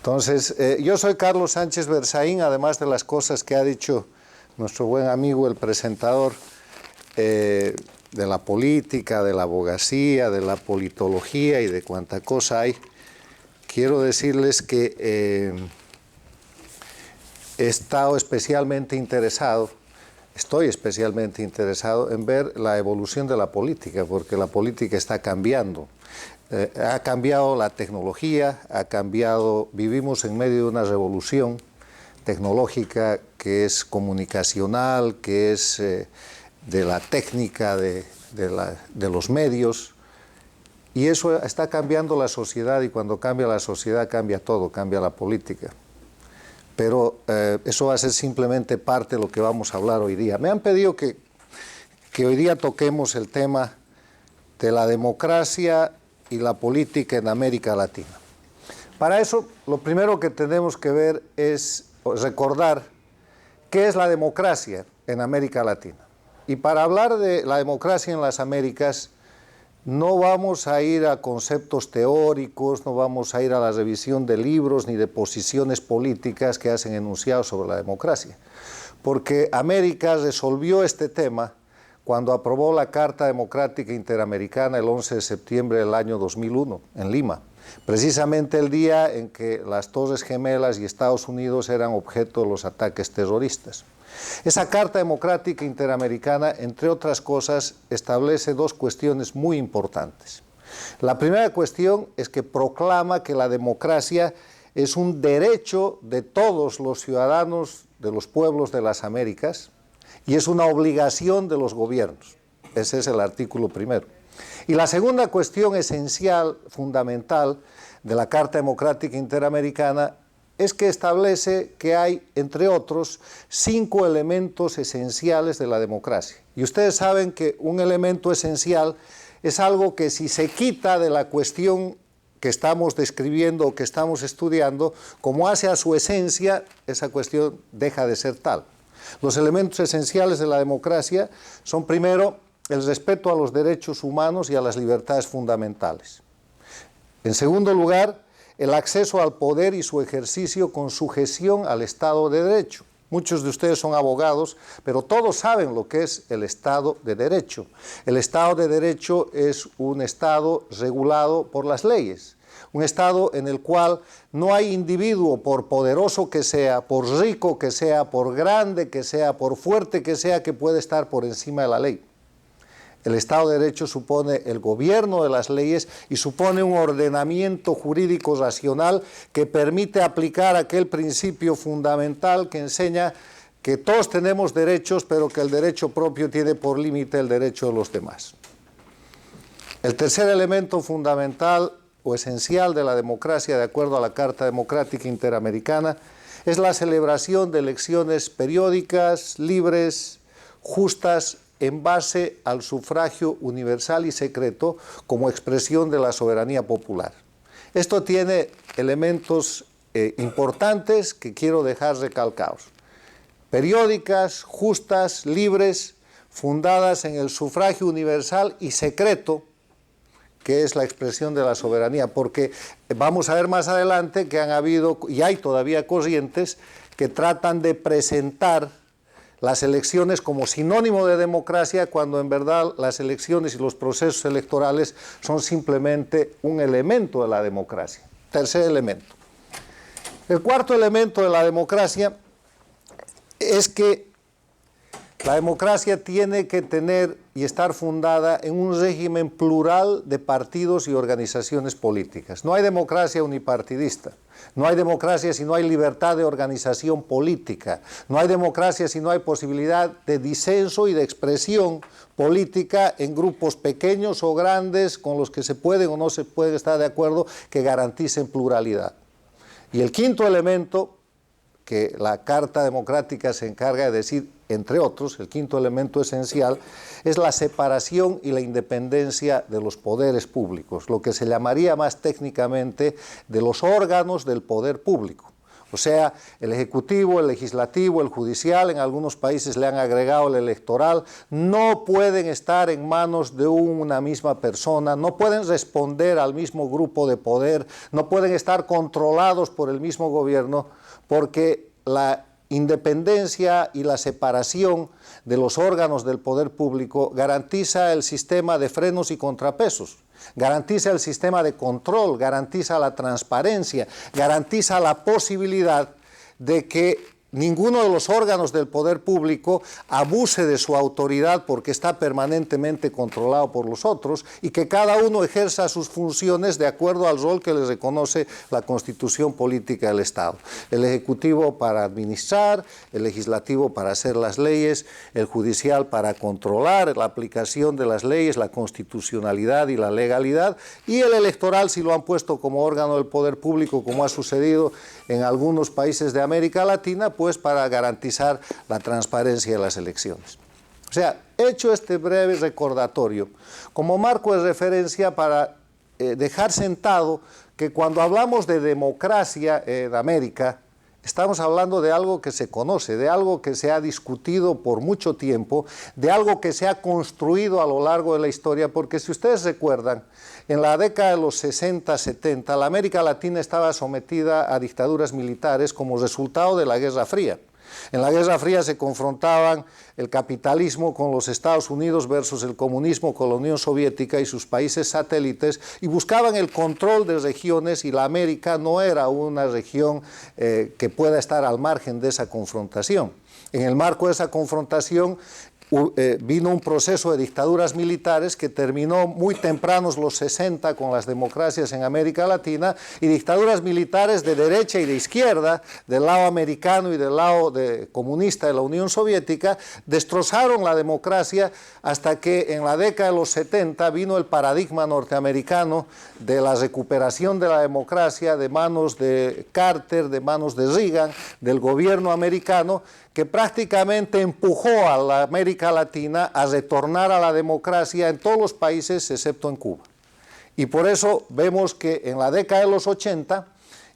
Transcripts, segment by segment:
Entonces, yo soy Carlos Sánchez Berzaín, además de las cosas que ha dicho nuestro buen amigo, el presentador, de la política, de la abogacía, de la politología y de cuánta cosa hay. Quiero decirles que estoy especialmente interesado en ver la evolución de la política, porque la política está cambiando. Ha cambiado la tecnología, vivimos en medio de una revolución tecnológica que es comunicacional, que es de la técnica, de los medios, y eso está cambiando la sociedad, y cuando cambia la sociedad cambia todo, cambia la política. Pero eso va a ser simplemente parte de lo que vamos a hablar hoy día. Me han pedido que hoy día toquemos el tema de la democracia y la política en América Latina. Para eso, lo primero que tenemos que ver es recordar qué es la democracia en América Latina. Y para hablar de la democracia en las Américas, no vamos a ir a conceptos teóricos, no vamos a ir a la revisión de libros ni de posiciones políticas que hacen enunciados sobre la democracia, porque América resolvió este tema cuando aprobó la Carta Democrática Interamericana el 11 de septiembre del año 2001 en Lima, precisamente el día en que las Torres Gemelas y Estados Unidos eran objeto de los ataques terroristas. Esa Carta Democrática Interamericana, entre otras cosas, establece dos cuestiones muy importantes. La primera cuestión es que proclama que la democracia es un derecho de todos los ciudadanos de los pueblos de las Américas y es una obligación de los gobiernos. Ese es el artículo primero. Y la segunda cuestión esencial, fundamental, de la Carta Democrática Interamericana es que establece que hay, entre otros, 5 elementos esenciales de la democracia. Y ustedes saben que un elemento esencial es algo que si se quita de la cuestión que estamos describiendo o que estamos estudiando, como hace a su esencia, esa cuestión deja de ser tal. Los elementos esenciales de la democracia son, primero, el respeto a los derechos humanos y a las libertades fundamentales. En segundo lugar, el acceso al poder y su ejercicio con sujeción al Estado de Derecho. Muchos de ustedes son abogados, pero todos saben lo que es el Estado de Derecho. El Estado de Derecho es un Estado regulado por las leyes, un Estado en el cual no hay individuo, por poderoso que sea, por rico que sea, por grande que sea, por fuerte que sea, que puede estar por encima de la ley. El Estado de Derecho supone el gobierno de las leyes y supone un ordenamiento jurídico racional que permite aplicar aquel principio fundamental que enseña que todos tenemos derechos, pero que el derecho propio tiene por límite el derecho de los demás. El tercer elemento fundamental o esencial de la democracia, de acuerdo a la Carta Democrática Interamericana, es la celebración de elecciones periódicas, libres, justas, en base al sufragio universal y secreto como expresión de la soberanía popular. Esto tiene elementos importantes que quiero dejar recalcados. Periódicas, justas, libres, fundadas en el sufragio universal y secreto, que es la expresión de la soberanía, porque vamos a ver más adelante que han habido, y hay todavía corrientes, que tratan de presentar las elecciones como sinónimo de democracia, cuando en verdad las elecciones y los procesos electorales son simplemente un elemento de la democracia. Tercer elemento. El cuarto elemento de la democracia es que la democracia tiene que tener y estar fundada en un régimen plural de partidos y organizaciones políticas. No hay democracia unipartidista. No hay democracia si no hay libertad de organización política. No hay democracia si no hay posibilidad de disenso y de expresión política en grupos pequeños o grandes con los que se puede o no se puede estar de acuerdo, que garanticen pluralidad. Y el quinto elemento que la Carta Democrática se encarga de decir, entre otros, el quinto elemento esencial, es la separación y la independencia de los poderes públicos, lo que se llamaría más técnicamente de los órganos del poder público. O sea, el Ejecutivo, el Legislativo, el Judicial, en algunos países le han agregado el electoral, no pueden estar en manos de una misma persona, no pueden responder al mismo grupo de poder, no pueden estar controlados por el mismo gobierno, porque la independencia y la separación de los órganos del poder público garantiza el sistema de frenos y contrapesos, garantiza el sistema de control, garantiza la transparencia, garantiza la posibilidad de que ninguno de los órganos del poder público abuse de su autoridad porque está permanentemente controlado por los otros y que cada uno ejerza sus funciones de acuerdo al rol que les reconoce la Constitución política del Estado. El Ejecutivo para administrar, el Legislativo para hacer las leyes, el Judicial para controlar la aplicación de las leyes, la constitucionalidad y la legalidad, y el electoral, si lo han puesto como órgano del poder público, como ha sucedido en algunos países de América Latina, pues para garantizar la transparencia de las elecciones. O sea, hecho este breve recordatorio, como marco de referencia para dejar sentado que cuando hablamos de democracia en América, estamos hablando de algo que se conoce, de algo que se ha discutido por mucho tiempo, de algo que se ha construido a lo largo de la historia, porque si ustedes recuerdan, en la década de los 60, 70, la América Latina estaba sometida a dictaduras militares como resultado de la Guerra Fría. En la Guerra Fría se confrontaban el capitalismo con los Estados Unidos versus el comunismo con la Unión Soviética y sus países satélites, y buscaban el control de regiones, y la América no era una región que pueda estar al margen de esa confrontación. En el marco de esa confrontación vino un proceso de dictaduras militares que terminó muy tempranos los 60 con las democracias en América Latina, y dictaduras militares de derecha y de izquierda, del lado americano y del lado comunista de la Unión Soviética, destrozaron la democracia hasta que en la década de los 70 vino el paradigma norteamericano de la recuperación de la democracia de manos de Carter, de manos de Reagan, del gobierno americano, que prácticamente empujó a la América Latina a retornar a la democracia en todos los países excepto en Cuba. Y por eso vemos que en la década de los 80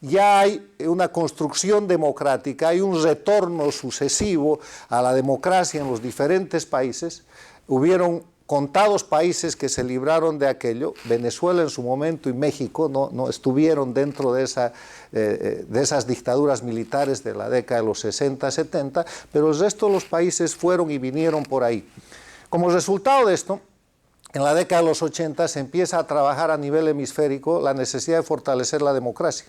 ya hay una construcción democrática, hay un retorno sucesivo a la democracia en los diferentes países. Hubieron contados países que se libraron de aquello, Venezuela en su momento y México no estuvieron dentro de esas dictaduras militares de la década de los 60, 70, pero el resto de los países fueron y vinieron por ahí. Como resultado de esto, en la década de los 80 se empieza a trabajar a nivel hemisférico la necesidad de fortalecer la democracia.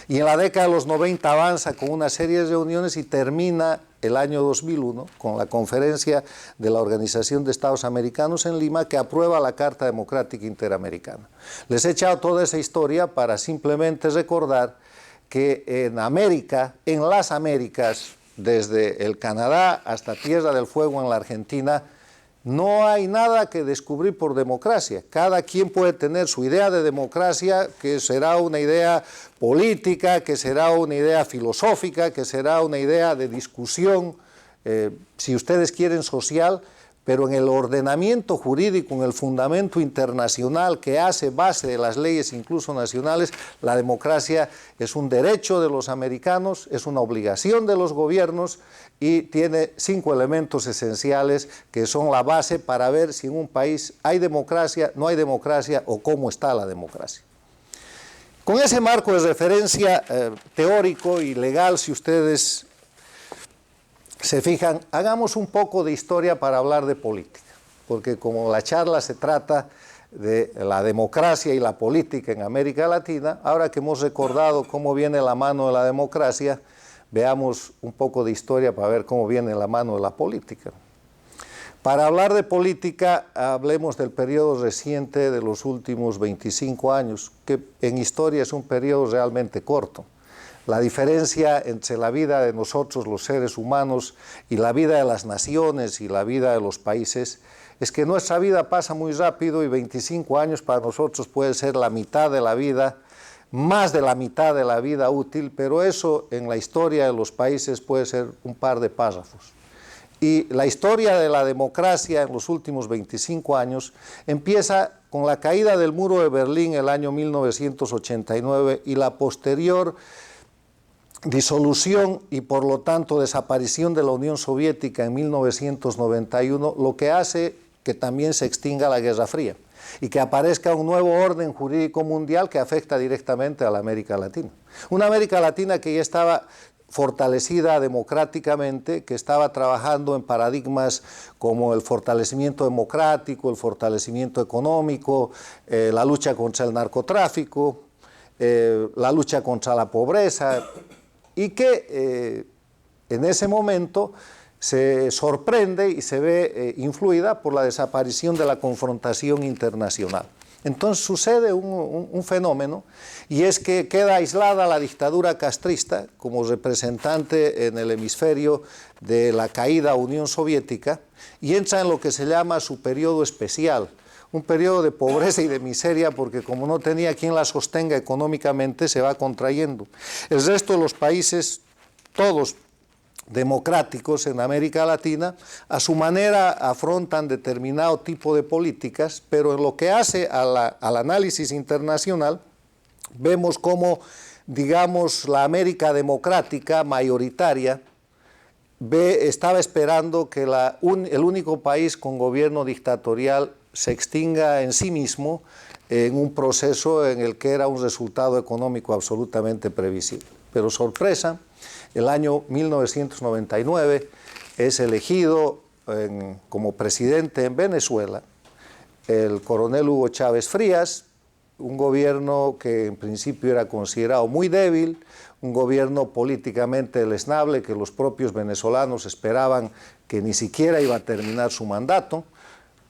Y en la década de los 90 avanza con una serie de reuniones y termina el año 2001 con la conferencia de la Organización de Estados Americanos en Lima, que aprueba la Carta Democrática Interamericana. Les he echado toda esa historia para simplemente recordar que en América, en las Américas, desde el Canadá hasta Tierra del Fuego en la Argentina, no hay nada que descubrir por democracia. Cada quien puede tener su idea de democracia, que será una idea política, que será una idea filosófica, que será una idea de discusión, si ustedes quieren social, pero en el ordenamiento jurídico, en el fundamento internacional que hace base de las leyes incluso nacionales, la democracia es un derecho de los americanos, es una obligación de los gobiernos y tiene 5 elementos esenciales que son la base para ver si en un país hay democracia, no hay democracia o cómo está la democracia. Con ese marco de referencia teórico y legal, si ustedes se fijan, hagamos un poco de historia para hablar de política, porque como la charla se trata de la democracia y la política en América Latina, ahora que hemos recordado cómo viene la mano de la democracia, veamos un poco de historia para ver cómo viene la mano de la política. Para hablar de política, hablemos del periodo reciente de los últimos 25 años, que en historia es un periodo realmente corto. La diferencia entre la vida de nosotros, los seres humanos, y la vida de las naciones y la vida de los países, es que nuestra vida pasa muy rápido y 25 años para nosotros puede ser la mitad de la vida, más de la mitad de la vida útil, pero eso en la historia de los países puede ser un par de párrafos. Y la historia de la democracia en los últimos 25 años empieza con la caída del muro de Berlín el año 1989 y la posterior disolución y por lo tanto desaparición de la Unión Soviética en 1991, lo que hace que también se extinga la Guerra Fría y que aparezca un nuevo orden jurídico mundial que afecta directamente a la América Latina. Una América Latina que ya estaba fortalecida democráticamente, que estaba trabajando en paradigmas como el fortalecimiento democrático, el fortalecimiento económico, la lucha contra el narcotráfico, la lucha contra la pobreza, y que en ese momento se sorprende y se ve influida por la desaparición de la confrontación internacional. Entonces sucede un fenómeno, y es que queda aislada la dictadura castrista como representante en el hemisferio de la caída Unión Soviética, y entra en lo que se llama su periodo especial, un periodo de pobreza y de miseria, porque como no tenía quien la sostenga económicamente, se va contrayendo. El resto de los países, todos democráticos en América Latina, a su manera afrontan determinado tipo de políticas, pero en lo que hace al análisis internacional, vemos cómo, digamos, la América democrática mayoritaria estaba esperando que el único país con gobierno dictatorial se extinga en sí mismo en un proceso en el que era un resultado económico absolutamente previsible. Pero sorpresa, el año 1999 es elegido como presidente en Venezuela el coronel Hugo Chávez Frías, un gobierno que en principio era considerado muy débil, un gobierno políticamente deleznable, que los propios venezolanos esperaban que ni siquiera iba a terminar su mandato,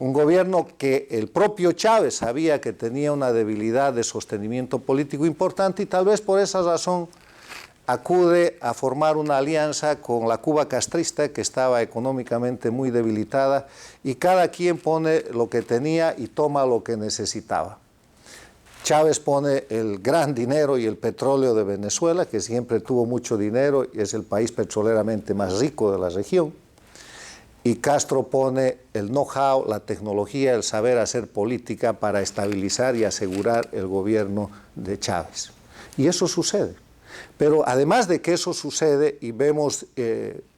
un gobierno que el propio Chávez sabía que tenía una debilidad de sostenimiento político importante, y tal vez por esa razón acude a formar una alianza con la Cuba castrista, que estaba económicamente muy debilitada, y cada quien pone lo que tenía y toma lo que necesitaba. Chávez pone el gran dinero y el petróleo de Venezuela, que siempre tuvo mucho dinero y es el país petroleramente más rico de la región, y Castro pone el know-how, la tecnología, el saber hacer política para estabilizar y asegurar el gobierno de Chávez. Y eso sucede. Pero además de que eso sucede, y vemos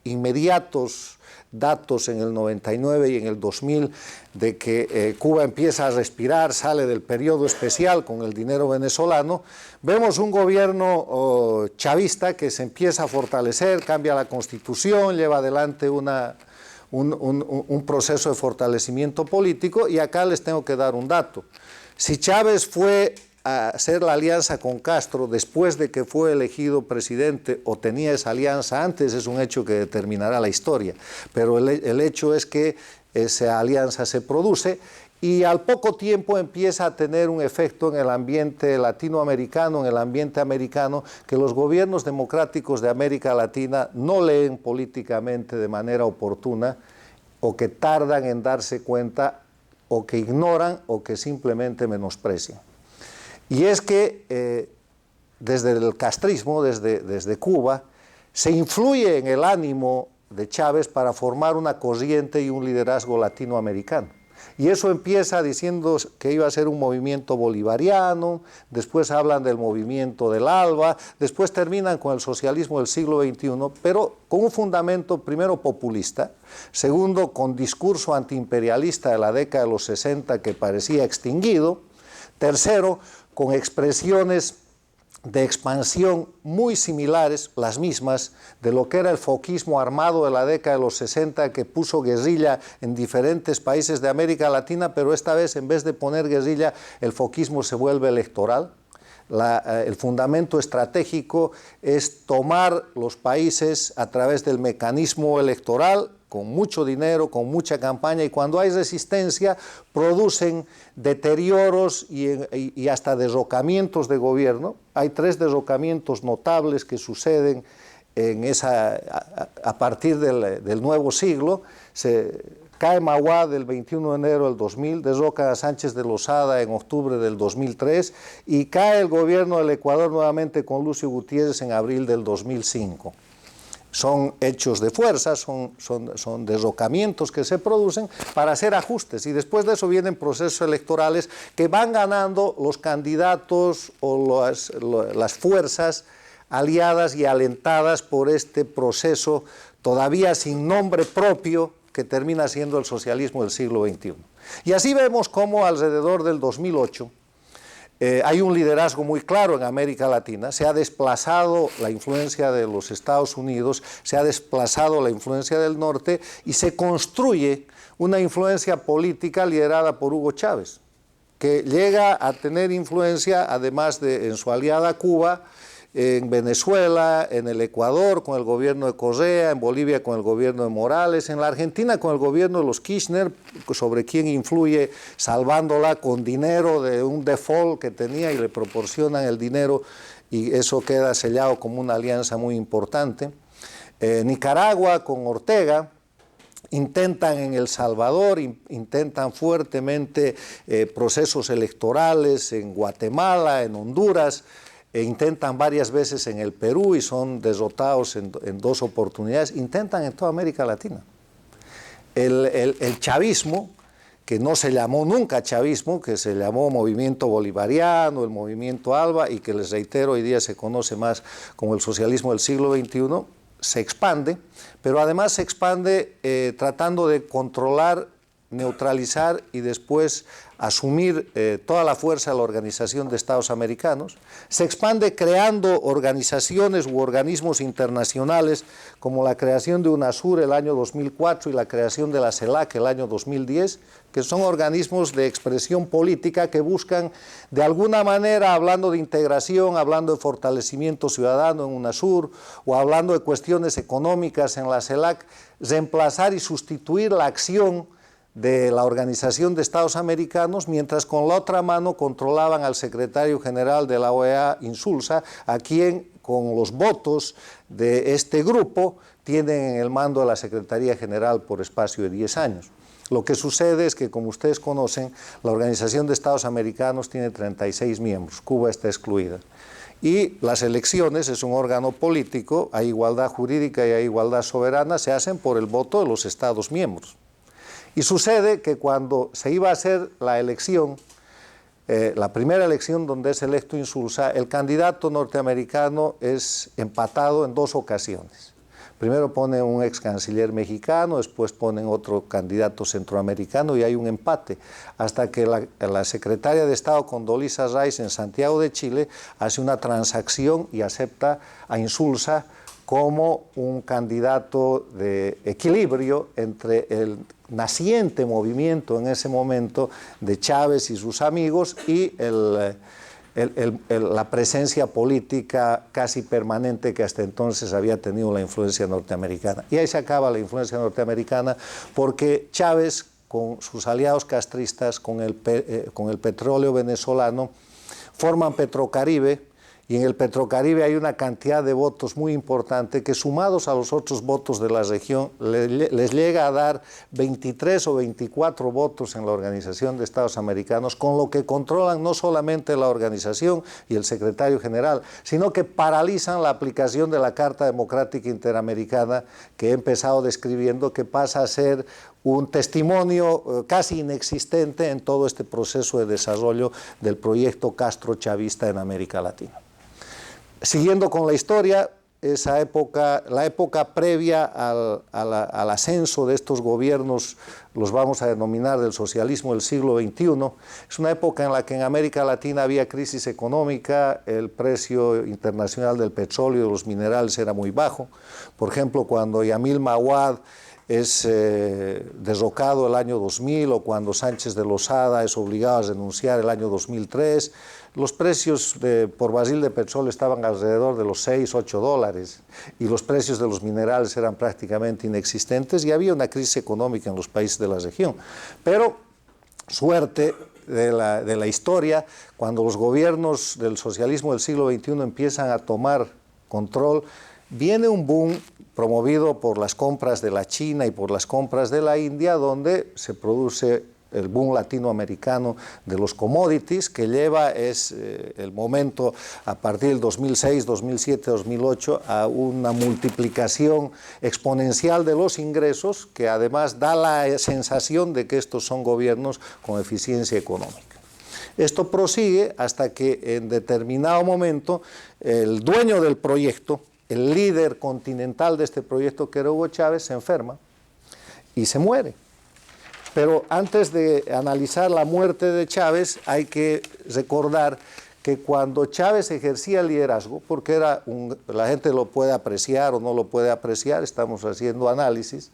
inmediatos datos en el 99 y en el 2000 de que Cuba empieza a respirar, sale del periodo especial con el dinero venezolano, vemos un gobierno chavista que se empieza a fortalecer, cambia la constitución, lleva adelante un proceso de fortalecimiento político, y acá les tengo que dar un dato. Si Chávez fue a hacer la alianza con Castro después de que fue elegido presidente, o tenía esa alianza antes, es un hecho que determinará la historia, pero el hecho es que esa alianza se produce, y al poco tiempo empieza a tener un efecto en el ambiente latinoamericano, en el ambiente americano, que los gobiernos democráticos de América Latina no leen políticamente de manera oportuna, o que tardan en darse cuenta, o que ignoran, o que simplemente menosprecian. Y es que desde el castrismo, desde Cuba, se influye en el ánimo de Chávez para formar una corriente y un liderazgo latinoamericano. Y eso empieza diciendo que iba a ser un movimiento bolivariano, después hablan del movimiento del ALBA, después terminan con el socialismo del siglo XXI, pero con un fundamento primero populista, segundo con discurso antiimperialista de la década de los 60 que parecía extinguido, tercero con expresiones de expansión muy similares, las mismas, de lo que era el foquismo armado de la década de los 60, que puso guerrilla en diferentes países de América Latina, pero esta vez, en vez de poner guerrilla, el foquismo se vuelve electoral. El fundamento estratégico es tomar los países a través del mecanismo electoral, con mucho dinero, con mucha campaña, y cuando hay resistencia producen deterioros y hasta derrocamientos de gobierno. Hay 3 derrocamientos notables que suceden a partir del nuevo siglo. Cae Mahuad el 21 de enero del 2000, derroca a Sánchez de Lozada en octubre del 2003, y cae el gobierno del Ecuador nuevamente con Lucio Gutiérrez en abril del 2005. Son hechos de fuerza, son derrocamientos que se producen para hacer ajustes, y después de eso vienen procesos electorales que van ganando los candidatos o las fuerzas aliadas y alentadas por este proceso todavía sin nombre propio que termina siendo el socialismo del siglo XXI. Y así vemos cómo alrededor del 2008 hay un liderazgo muy claro en América Latina, se ha desplazado la influencia de los Estados Unidos, se ha desplazado la influencia del norte y se construye una influencia política liderada por Hugo Chávez, que llega a tener influencia, además de en su aliada Cuba, en Venezuela, en el Ecuador con el gobierno de Correa, en Bolivia con el gobierno de Morales, en la Argentina con el gobierno de los Kirchner, sobre quien influye salvándola con dinero de un default que tenía y le proporcionan el dinero y eso queda sellado como una alianza muy importante. Nicaragua con Ortega. Intentan en El Salvador, intentan fuertemente procesos electorales en Guatemala, en Honduras, intentan varias veces en el Perú y son derrotados en 2 oportunidades, intentan en toda América Latina. El chavismo, que no se llamó nunca chavismo, que se llamó movimiento bolivariano, el movimiento ALBA, y que les reitero, hoy día se conoce más como el socialismo del siglo XXI, se expande, pero además se expande tratando de controlar, neutralizar y después asumir toda la fuerza de la Organización de Estados Americanos, se expande creando organizaciones u organismos internacionales como la creación de UNASUR el año 2004 y la creación de la CELAC el año 2010, que son organismos de expresión política que buscan de alguna manera, hablando de integración, hablando de fortalecimiento ciudadano en UNASUR o hablando de cuestiones económicas en la CELAC, reemplazar y sustituir la acción de la Organización de Estados Americanos, mientras con la otra mano controlaban al secretario general de la OEA, Insulza, a quien con los votos de este grupo tienen en el mando de la Secretaría General por espacio de 10 años. Lo que sucede es que, como ustedes conocen, la Organización de Estados Americanos tiene 36 miembros, Cuba está excluida. Y las elecciones es un órgano político, hay igualdad jurídica y hay igualdad soberana, se hacen por el voto de los Estados miembros. Y sucede que cuando se iba a hacer la elección, la primera elección donde es electo Insulza, el candidato norteamericano es empatado en 2 ocasiones. Primero pone un ex canciller mexicano, después ponen otro candidato centroamericano y hay un empate, hasta que la secretaria de Estado Condoleezza Rice en Santiago de Chile hace una transacción y acepta a Insulza como un candidato de equilibrio entre el naciente movimiento en ese momento de Chávez y sus amigos y la presencia política casi permanente que hasta entonces había tenido la influencia norteamericana. Y ahí se acaba la influencia norteamericana porque Chávez, con sus aliados castristas, con el petróleo venezolano, forman Petrocaribe. Y en el Petrocaribe hay una cantidad de votos muy importante que, sumados a los otros votos de la región, les llega a dar 23 o 24 votos en la Organización de Estados Americanos, con lo que controlan no solamente la organización y el secretario general, sino que paralizan la aplicación de la Carta Democrática Interamericana que he empezado describiendo, que pasa a ser un testimonio casi inexistente en todo este proceso de desarrollo del proyecto Castro-Chavista en América Latina. Siguiendo con la historia, la época previa al ascenso de estos gobiernos, los vamos a denominar del socialismo del siglo XXI, es una época en la que en América Latina había crisis económica, el precio internacional del petróleo y de los minerales era muy bajo. Por ejemplo, cuando Yamil Mahuad es derrocado el año 2000 o cuando Sánchez de Lozada es obligado a renunciar el año 2003, los precios por barril de petróleo estaban alrededor de los 6, 8 dólares y los precios de los minerales eran prácticamente inexistentes y había una crisis económica en los países de la región. Pero suerte de la historia, cuando los gobiernos del socialismo del siglo XXI empiezan a tomar control, viene un boom promovido por las compras de la China y por las compras de la India, donde se produce el boom latinoamericano de los commodities, que lleva el momento a partir del 2006, 2007, 2008 a una multiplicación exponencial de los ingresos, que además da la sensación de que estos son gobiernos con eficiencia económica. Esto prosigue hasta que en determinado momento el dueño del proyecto, el líder continental de este proyecto, que era Hugo Chávez, se enferma y se muere. Pero antes de analizar la muerte de Chávez, hay que recordar que cuando Chávez ejercía el liderazgo, porque la gente lo puede apreciar o no lo puede apreciar, estamos haciendo análisis,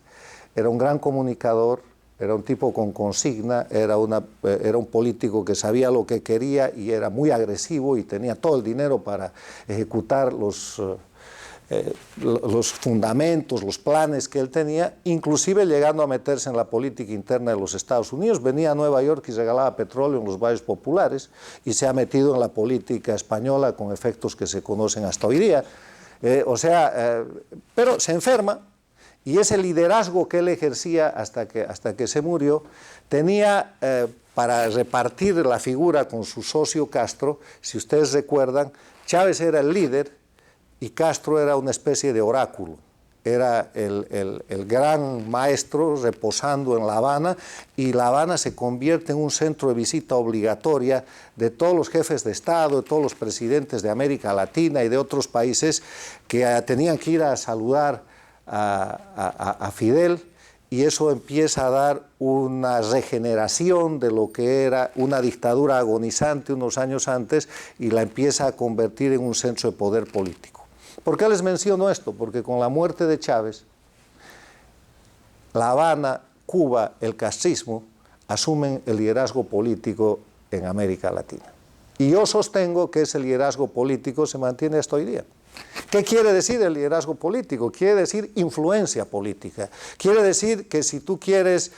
era un gran comunicador, era un tipo con consigna, era un político que sabía lo que quería y era muy agresivo y tenía todo el dinero para ejecutar los fundamentos, los planes que él tenía, inclusive llegando a meterse en la política interna de los Estados Unidos. Venía a Nueva York y regalaba petróleo en los barrios populares y se ha metido en la política española con efectos que se conocen hasta hoy día. Pero se enferma y ese liderazgo que él ejercía hasta que se murió tenía para repartir la figura con su socio Castro. Si ustedes recuerdan, Chávez era el líder y Castro era una especie de oráculo, era el gran maestro reposando en La Habana, y La Habana se convierte en un centro de visita obligatoria de todos los jefes de Estado, de todos los presidentes de América Latina y de otros países que tenían que ir a saludar a Fidel, y eso empieza a dar una regeneración de lo que era una dictadura agonizante unos años antes y la empieza a convertir en un centro de poder político. ¿Por qué les menciono esto? Porque con la muerte de Chávez, La Habana, Cuba, el castrismo asumen el liderazgo político en América Latina. Y yo sostengo que ese liderazgo político se mantiene hasta hoy día. ¿Qué quiere decir el liderazgo político? Quiere decir influencia política. Quiere decir que si tú quieres,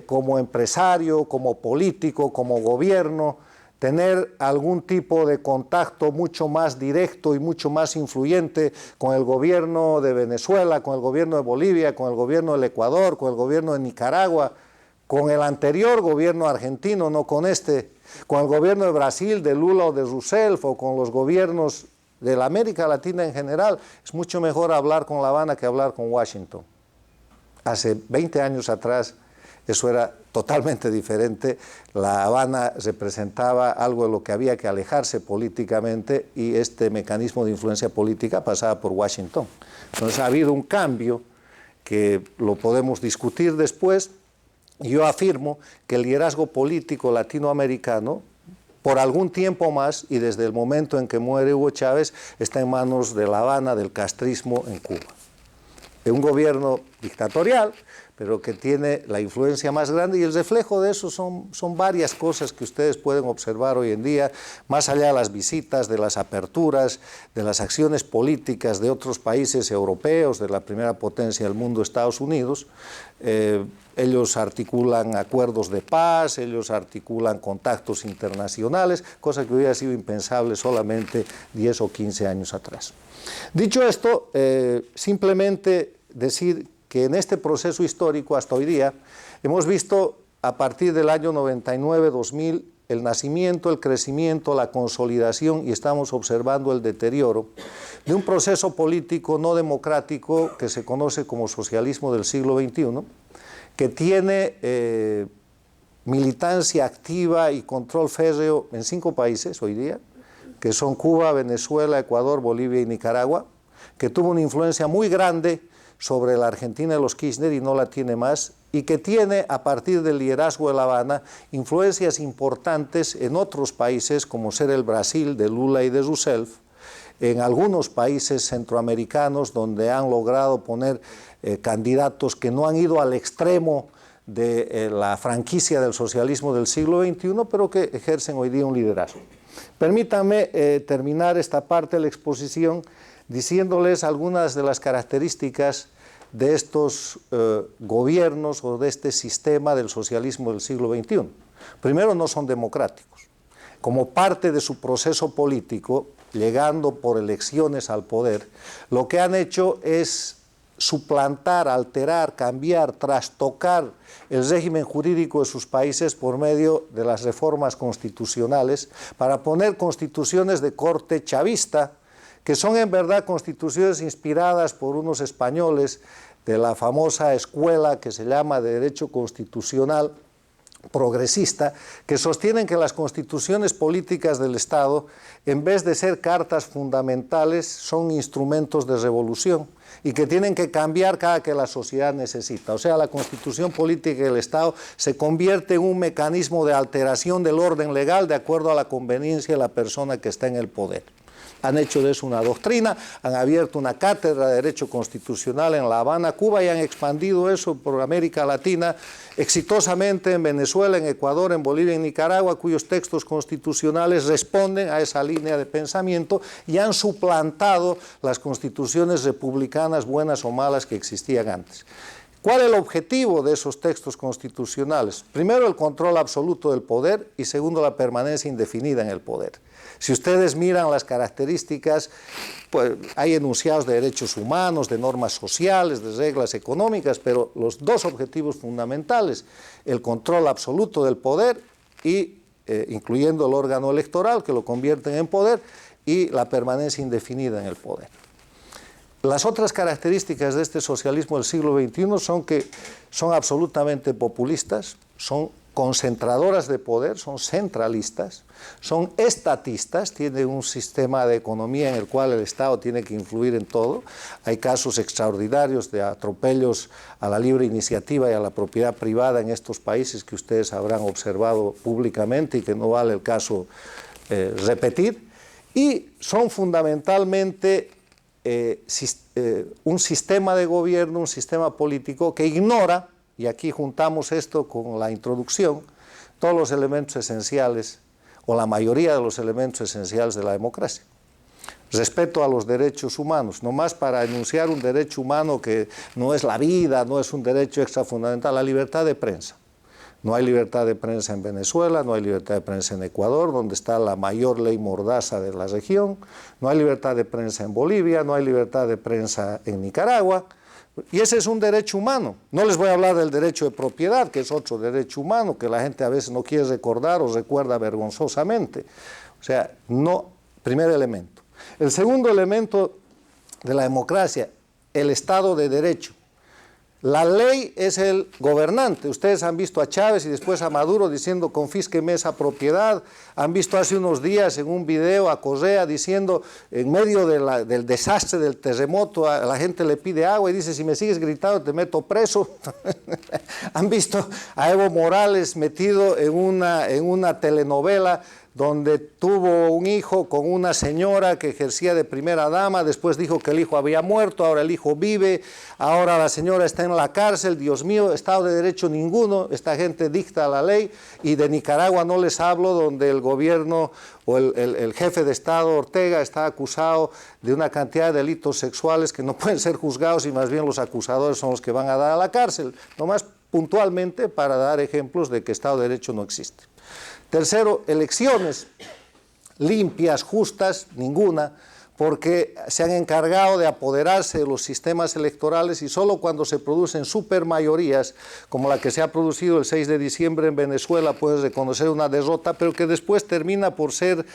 como empresario, como político, como gobierno, tener algún tipo de contacto mucho más directo y mucho más influyente con el gobierno de Venezuela, con el gobierno de Bolivia, con el gobierno del Ecuador, con el gobierno de Nicaragua, con el anterior gobierno argentino, no con este, con el gobierno de Brasil, de Lula o de Rousseff, o con los gobiernos de la América Latina en general, es mucho mejor hablar con La Habana que hablar con Washington. Hace 20 años atrás eso era totalmente diferente. La Habana representaba algo de lo que había que alejarse políticamente y este mecanismo de influencia política pasaba por Washington. Entonces ha habido un cambio que lo podemos discutir después. Yo afirmo que el liderazgo político latinoamericano, por algún tiempo más y desde el momento en que muere Hugo Chávez, está en manos de La Habana, del castrismo en Cuba. De un gobierno dictatorial, pero que tiene la influencia más grande, y el reflejo de eso son varias cosas que ustedes pueden observar hoy en día, más allá de las visitas, de las aperturas, de las acciones políticas de otros países europeos, de la primera potencia del mundo, Estados Unidos. Ellos articulan acuerdos de paz, ellos articulan contactos internacionales, cosa que hubiera sido impensable solamente 10 o 15 años atrás. Dicho esto, simplemente decir que en este proceso histórico hasta hoy día hemos visto a partir del año 99-2000 el nacimiento, el crecimiento, la consolidación, y estamos observando el deterioro de un proceso político no democrático que se conoce como socialismo del siglo XXI, que tiene militancia activa y control férreo en 5 países hoy día, que son Cuba, Venezuela, Ecuador, Bolivia y Nicaragua, que tuvo una influencia muy grande sobre la Argentina de los Kirchner y no la tiene más, y que tiene, a partir del liderazgo de La Habana, influencias importantes en otros países, como ser el Brasil de Lula y de Rousseff, en algunos países centroamericanos donde han logrado poner candidatos que no han ido al extremo de la franquicia del socialismo del siglo XXI, pero que ejercen hoy día un liderazgo. Permítanme terminar esta parte de la exposición diciéndoles algunas de las características de estos gobiernos o de este sistema del socialismo del siglo XXI. Primero, no son democráticos. Como parte de su proceso político, llegando por elecciones al poder, lo que han hecho es suplantar, alterar, cambiar, trastocar el régimen jurídico de sus países por medio de las reformas constitucionales para poner constituciones de corte chavista, que son en verdad constituciones inspiradas por unos españoles de la famosa escuela que se llama de Derecho Constitucional, progresista, que sostienen que las constituciones políticas del Estado, en vez de ser cartas fundamentales, son instrumentos de revolución y que tienen que cambiar cada que la sociedad necesita. O sea, la constitución política del Estado se convierte en un mecanismo de alteración del orden legal de acuerdo a la conveniencia de la persona que está en el poder. Han hecho de eso una doctrina, han abierto una cátedra de Derecho Constitucional en La Habana, Cuba, y han expandido eso por América Latina exitosamente en Venezuela, en Ecuador, en Bolivia, en Nicaragua, cuyos textos constitucionales responden a esa línea de pensamiento y han suplantado las constituciones republicanas, buenas o malas, que existían antes. ¿Cuál es el objetivo de esos textos constitucionales? Primero, el control absoluto del poder y segundo, la permanencia indefinida en el poder. Si ustedes miran las características, pues hay enunciados de derechos humanos, de normas sociales, de reglas económicas, pero los dos objetivos fundamentales, el control absoluto del poder, y incluyendo el órgano electoral, que lo convierten en poder, y la permanencia indefinida en el poder. Las otras características de este socialismo del siglo XXI son que son absolutamente populistas, son concentradoras de poder, son centralistas, son estatistas, tienen un sistema de economía en el cual el Estado tiene que influir en todo. Hay casos extraordinarios de atropellos a la libre iniciativa y a la propiedad privada en estos países que ustedes habrán observado públicamente y que no vale el caso repetir. Y son fundamentalmente un sistema de gobierno, un sistema político que ignora, y aquí juntamos esto con la introducción, todos los elementos esenciales, o la mayoría de los elementos esenciales de la democracia. Respeto a los derechos humanos, no más para enunciar un derecho humano que no es la vida, no es un derecho extrafundamental, la libertad de prensa. No hay libertad de prensa en Venezuela, no hay libertad de prensa en Ecuador, donde está la mayor ley mordaza de la región, no hay libertad de prensa en Bolivia, no hay libertad de prensa en Nicaragua, y ese es un derecho humano. No les voy a hablar del derecho de propiedad, que es otro derecho humano, que la gente a veces no quiere recordar o recuerda vergonzosamente. O sea, no, primer elemento. El segundo elemento de la democracia, el Estado de Derecho. La ley es el gobernante. Ustedes han visto a Chávez y después a Maduro diciendo confísqueme esa propiedad. Han visto hace unos días en un video a Correa diciendo en medio del desastre del terremoto a la gente le pide agua y dice si me sigues gritando te meto preso. Han visto a Evo Morales metido en una telenovela donde tuvo un hijo con una señora que ejercía de primera dama, después dijo que el hijo había muerto, ahora el hijo vive, ahora la señora está en la cárcel. Dios mío, Estado de Derecho ninguno, esta gente dicta la ley. Y de Nicaragua no les hablo, donde el gobierno o el jefe de Estado, Ortega, está acusado de una cantidad de delitos sexuales que no pueden ser juzgados y más bien los acusadores son los que van a dar a la cárcel, nomás puntualmente para dar ejemplos de que Estado de Derecho no existe. Tercero, elecciones limpias, justas, ninguna, porque se han encargado de apoderarse de los sistemas electorales y solo cuando se producen supermayorías, como la que se ha producido el 6 de diciembre en Venezuela, puedes reconocer una derrota, pero que después termina por ser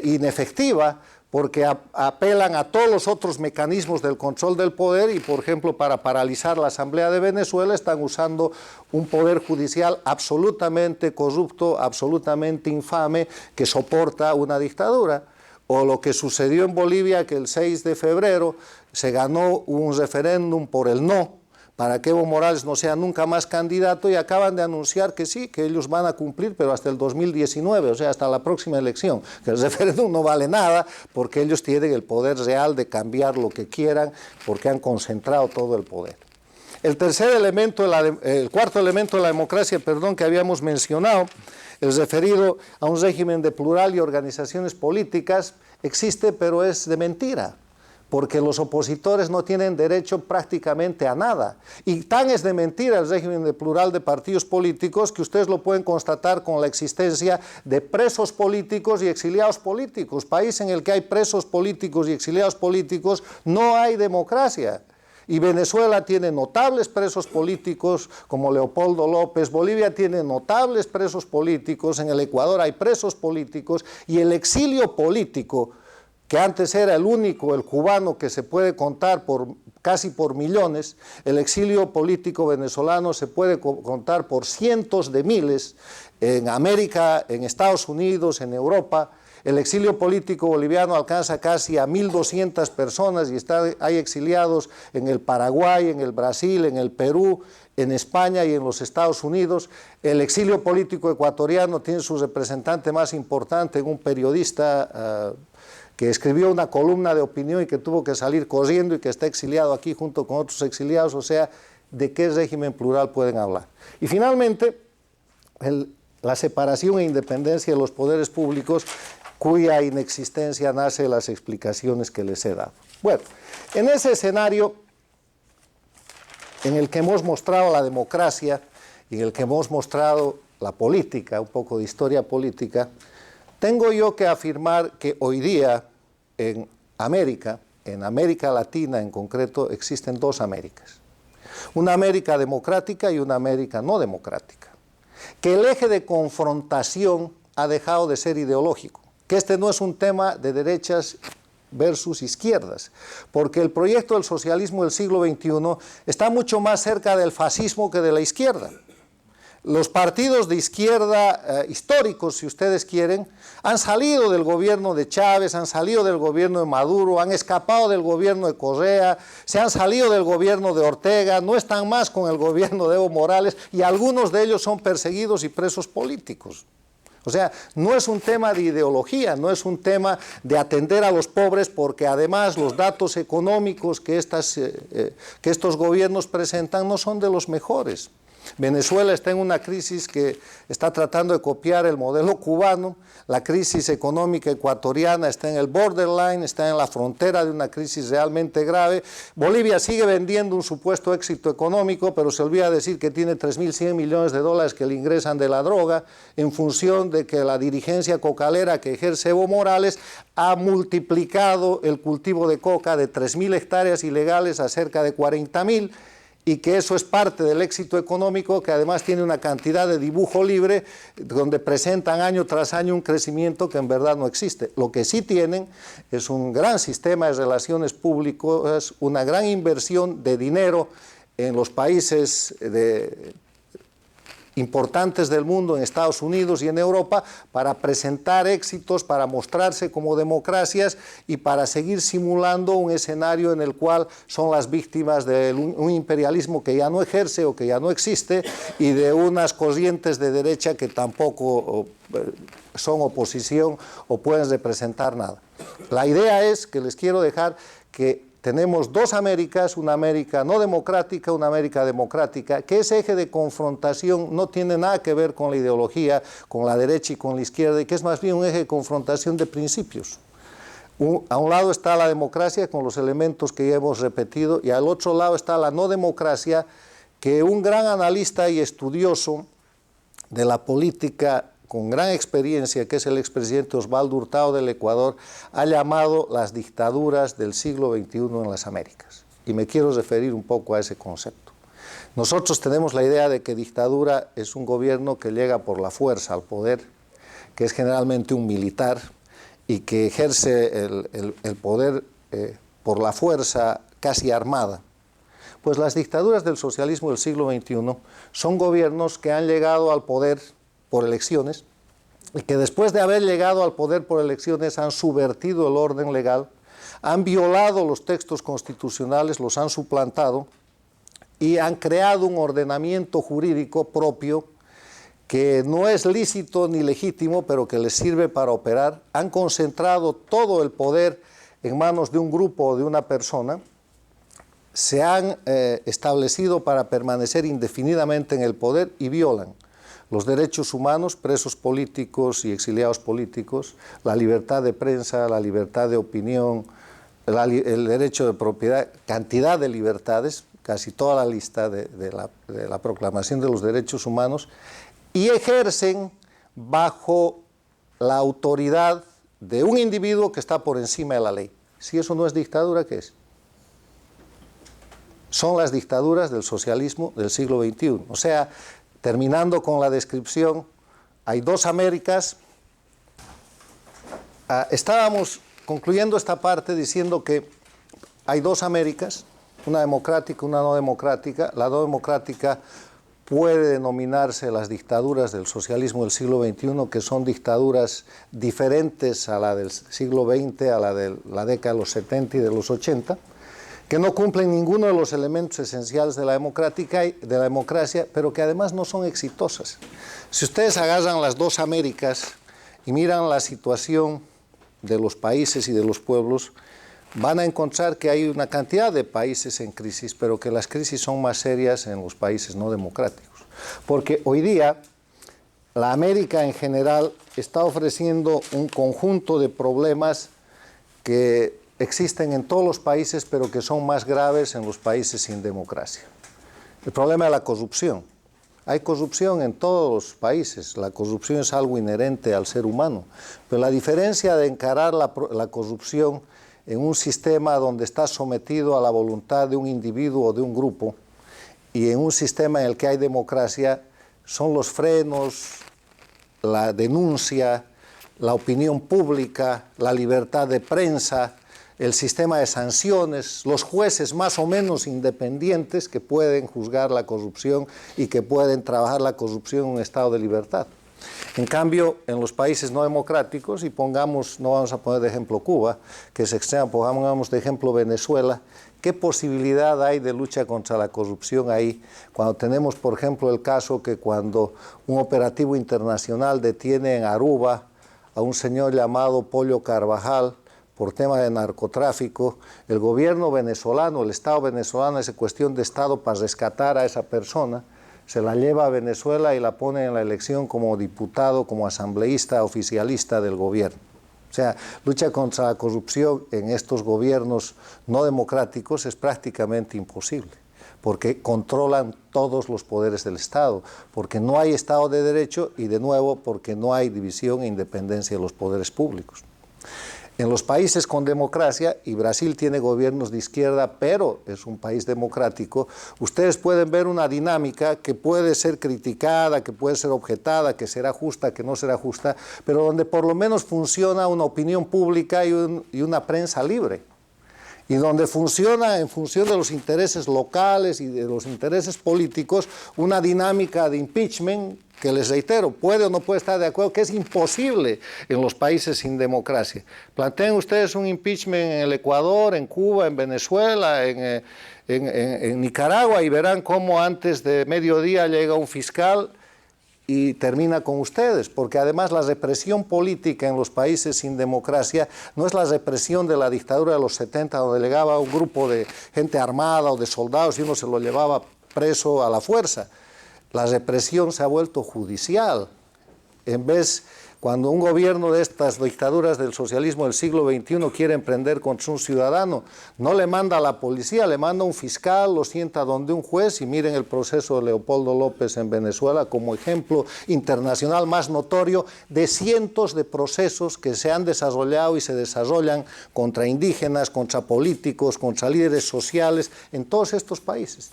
inefectiva, porque apelan a todos los otros mecanismos del control del poder y, por ejemplo, para paralizar la Asamblea de Venezuela están usando un poder judicial absolutamente corrupto, absolutamente infame, que soporta una dictadura. O lo que sucedió en Bolivia, que el 6 de febrero se ganó un referéndum por el no, para que Evo Morales no sea nunca más candidato, y acaban de anunciar que sí, que ellos van a cumplir, pero hasta el 2019, o sea, hasta la próxima elección, que el referéndum no vale nada, porque ellos tienen el poder real de cambiar lo que quieran, porque han concentrado todo el poder. El cuarto elemento de la democracia, que habíamos mencionado, el referido a un régimen de plural y organizaciones políticas, existe, pero es de mentira, porque los opositores no tienen derecho prácticamente a nada. Y tan es de mentira el régimen de plural de partidos políticos que ustedes lo pueden constatar con la existencia de presos políticos y exiliados políticos. País en el que hay presos políticos y exiliados políticos, no hay democracia. Y Venezuela tiene notables presos políticos como Leopoldo López, Bolivia tiene notables presos políticos, en el Ecuador hay presos políticos, y el exilio político que antes era el único, el cubano, que se puede contar casi por millones, el exilio político venezolano se puede contar por cientos de miles en América, en Estados Unidos, en Europa. El exilio político boliviano alcanza casi a 1.200 personas y hay exiliados en el Paraguay, en el Brasil, en el Perú, en España y en los Estados Unidos. El exilio político ecuatoriano tiene su representante más importante, un periodista que escribió una columna de opinión y que tuvo que salir corriendo y que está exiliado aquí junto con otros exiliados. O sea, ¿de qué régimen plural pueden hablar? Y finalmente, la separación e independencia de los poderes públicos, cuya inexistencia nace de las explicaciones que les he dado. Bueno, en ese escenario en el que hemos mostrado la democracia y en el que hemos mostrado la política, un poco de historia política, tengo yo que afirmar que hoy día en América Latina en concreto, existen dos Américas. Una América democrática y una América no democrática. Que el eje de confrontación ha dejado de ser ideológico, que este no es un tema de derechas versus izquierdas, porque el proyecto del socialismo del siglo XXI está mucho más cerca del fascismo que de la izquierda. Los partidos de izquierda históricos, si ustedes quieren, han salido del gobierno de Chávez, han salido del gobierno de Maduro, han escapado del gobierno de Correa, se han salido del gobierno de Ortega, no están más con el gobierno de Evo Morales y algunos de ellos son perseguidos y presos políticos. O sea, no es un tema de ideología, no es un tema de atender a los pobres, porque además los datos económicos que estos gobiernos presentan no son de los mejores. Venezuela está en una crisis que está tratando de copiar el modelo cubano, la crisis económica ecuatoriana está en el borderline, está en la frontera de una crisis realmente grave. Bolivia sigue vendiendo un supuesto éxito económico, pero se olvida decir que tiene 3.100 millones de dólares que le ingresan de la droga, en función de que la dirigencia cocalera que ejerce Evo Morales ha multiplicado el cultivo de coca de 3.000 hectáreas ilegales a cerca de 40.000, y que eso es parte del éxito económico, que además tiene una cantidad de dibujo libre, donde presentan año tras año un crecimiento que en verdad no existe. Lo que sí tienen es un gran sistema de relaciones públicas, una gran inversión de dinero en los países importantes del mundo, en Estados Unidos y en Europa, para presentar éxitos, para mostrarse como democracias y para seguir simulando un escenario en el cual son las víctimas de un imperialismo que ya no ejerce o que ya no existe, y de unas corrientes de derecha que tampoco son oposición o pueden representar nada. La idea es que les quiero dejar que tenemos dos Américas, una América no democrática, una América democrática, que ese eje de confrontación no tiene nada que ver con la ideología, con la derecha y con la izquierda, y que es más bien un eje de confrontación de principios. A un lado está la democracia con los elementos que ya hemos repetido, y al otro lado está la no democracia, que un gran analista y estudioso de la política con gran experiencia, que es el expresidente Osvaldo Hurtado del Ecuador, ha llamado las dictaduras del siglo XXI en las Américas. Y me quiero referir un poco a ese concepto. Nosotros tenemos la idea de que dictadura es un gobierno que llega por la fuerza al poder, que es generalmente un militar, y que ejerce el poder por la fuerza casi armada. Pues las dictaduras del socialismo del siglo XXI son gobiernos que han llegado al poder por elecciones, y que después de haber llegado al poder por elecciones han subvertido el orden legal, han violado los textos constitucionales, los han suplantado y han creado un ordenamiento jurídico propio que no es lícito ni legítimo, pero que les sirve para operar. Han concentrado todo el poder en manos de un grupo o de una persona, se han establecido para permanecer indefinidamente en el poder y violan los derechos humanos, presos políticos y exiliados políticos, la libertad de prensa, la libertad de opinión, el derecho de propiedad, cantidad de libertades, casi toda la lista de la Proclamación de los Derechos Humanos, y ejercen bajo la autoridad de un individuo que está por encima de la ley. Si eso no es dictadura, ¿qué es? Son las dictaduras del socialismo del siglo XXI. O sea, terminando con la descripción, hay dos Américas. Estábamos concluyendo esta parte diciendo que hay dos Américas, una democrática y una no democrática. La no democrática puede denominarse las dictaduras del socialismo del siglo XXI, que son dictaduras diferentes a la del siglo XX, a la de la década de los 70 y de los 80, que no cumplen ninguno de los elementos esenciales de la democracia, pero que además no son exitosas. Si ustedes agarran las dos Américas y miran la situación de los países y de los pueblos, van a encontrar que hay una cantidad de países en crisis, pero que las crisis son más serias en los países no democráticos. Porque hoy día la América en general está ofreciendo un conjunto de problemas que existen en todos los países, pero que son más graves en los países sin democracia. El problema de la corrupción. Hay corrupción en todos los países, la corrupción es algo inherente al ser humano, pero la diferencia de encarar la corrupción en un sistema donde está sometido a la voluntad de un individuo o de un grupo y en un sistema en el que hay democracia son los frenos, la denuncia, la opinión pública, la libertad de prensa, el sistema de sanciones, los jueces más o menos independientes que pueden juzgar la corrupción y que pueden trabajar la corrupción en un estado de libertad. En cambio, en los países no democráticos, y pongamos, no vamos a poner de ejemplo Cuba, que es extremo, pongamos de ejemplo Venezuela, ¿qué posibilidad hay de lucha contra la corrupción ahí? Cuando tenemos, por ejemplo, el caso que cuando un operativo internacional detiene en Aruba a un señor llamado Pollo Carvajal por tema de narcotráfico, el gobierno venezolano, el Estado venezolano, es cuestión de Estado para rescatar a esa persona, se la lleva a Venezuela y la pone en la elección como diputado, como asambleísta, oficialista del gobierno. O sea, lucha contra la corrupción en estos gobiernos no democráticos es prácticamente imposible, porque controlan todos los poderes del Estado, porque no hay Estado de Derecho y, de nuevo, porque no hay división e independencia de los poderes públicos. En los países con democracia, y Brasil tiene gobiernos de izquierda, pero es un país democrático, ustedes pueden ver una dinámica que puede ser criticada, que puede ser objetada, que será justa, que no será justa, pero donde por lo menos funciona una opinión pública y una prensa libre. Y donde funciona, en función de los intereses locales y de los intereses políticos, una dinámica de impeachment que, les reitero, puede o no puede estar de acuerdo, que es imposible en los países sin democracia. Planteen ustedes un impeachment en el Ecuador, en Cuba, en Venezuela, en Nicaragua, y verán cómo antes de mediodía llega un fiscal y termina con ustedes, porque además la represión política en los países sin democracia no es la represión de la dictadura de los 70, donde llegaba un grupo de gente armada o de soldados y uno se lo llevaba preso a la fuerza. La represión se ha vuelto judicial. En vez, cuando un gobierno de estas dictaduras del socialismo del siglo XXI quiere emprender contra un ciudadano, no le manda a la policía, le manda a un fiscal, lo sienta donde un juez, y miren el proceso de Leopoldo López en Venezuela como ejemplo internacional más notorio de cientos de procesos que se han desarrollado y se desarrollan contra indígenas, contra políticos, contra líderes sociales en todos estos países.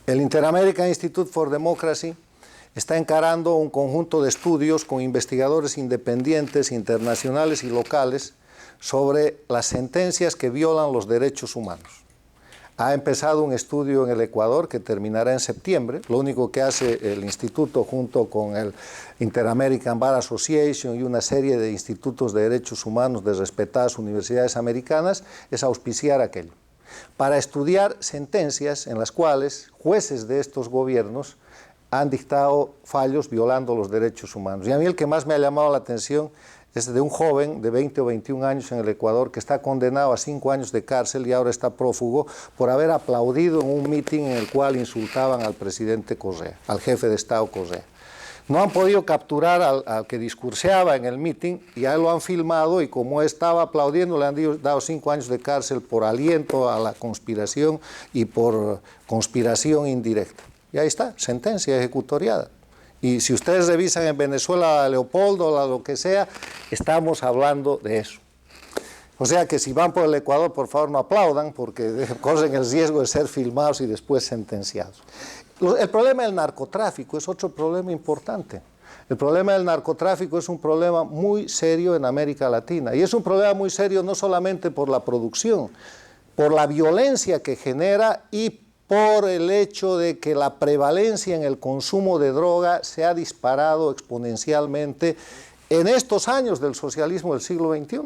El Inter-American Institute for Democracy está encarando un conjunto de estudios con investigadores independientes, internacionales y locales sobre las sentencias que violan los derechos humanos. Ha empezado un estudio en el Ecuador que terminará en septiembre. Lo único que hace el instituto junto con el Inter-American Bar Association y una serie de institutos de derechos humanos de respetadas universidades americanas es auspiciar aquello, para estudiar sentencias en las cuales jueces de estos gobiernos han dictado fallos violando los derechos humanos. Y a mí el que más me ha llamado la atención es de un joven de 20 o 21 años en el Ecuador que está condenado a 5 años de cárcel y ahora está prófugo por haber aplaudido en un mitin en el cual insultaban al presidente Correa, al jefe de Estado Correa. No han podido capturar al que discurseaba en el mitin, y ya lo han filmado, y como estaba aplaudiendo le han dado 5 años de cárcel por aliento a la conspiración y por conspiración indirecta. Y ahí está, sentencia ejecutoriada. Y si ustedes revisan en Venezuela a Leopoldo o a lo que sea, estamos hablando de eso. O sea que si van por el Ecuador, por favor no aplaudan, porque corren el riesgo de ser filmados y después sentenciados. El problema del narcotráfico es otro problema importante, El problema del narcotráfico es un problema muy serio en América Latina, y es un problema muy serio no solamente por la producción, por la violencia que genera y por el hecho de que la prevalencia en el consumo de droga se ha disparado exponencialmente en estos años del socialismo del siglo XXI.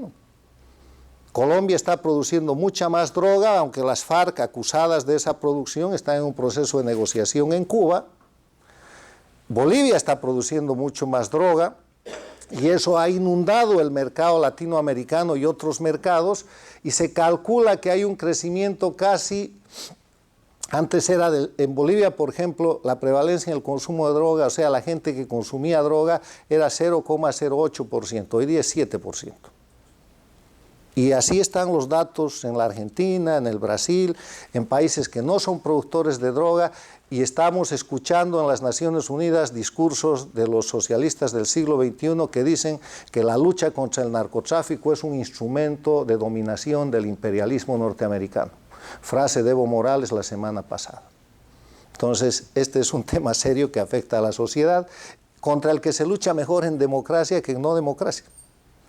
Colombia está produciendo mucha más droga, aunque las FARC, acusadas de esa producción, están en un proceso de negociación en Cuba. Bolivia está produciendo mucho más droga, y eso ha inundado el mercado latinoamericano y otros mercados, y se calcula que hay un crecimiento casi, antes era en Bolivia, por ejemplo, la prevalencia en el consumo de droga, o sea, la gente que consumía droga era 0,08%, hoy día es 7%. Y así están los datos en la Argentina, en el Brasil, en países que no son productores de droga, y estamos escuchando en las Naciones Unidas discursos de los socialistas del siglo XXI que dicen que la lucha contra el narcotráfico es un instrumento de dominación del imperialismo norteamericano. Frase de Evo Morales la semana pasada. Entonces, este es un tema serio que afecta a la sociedad, contra el que se lucha mejor en democracia que en no democracia,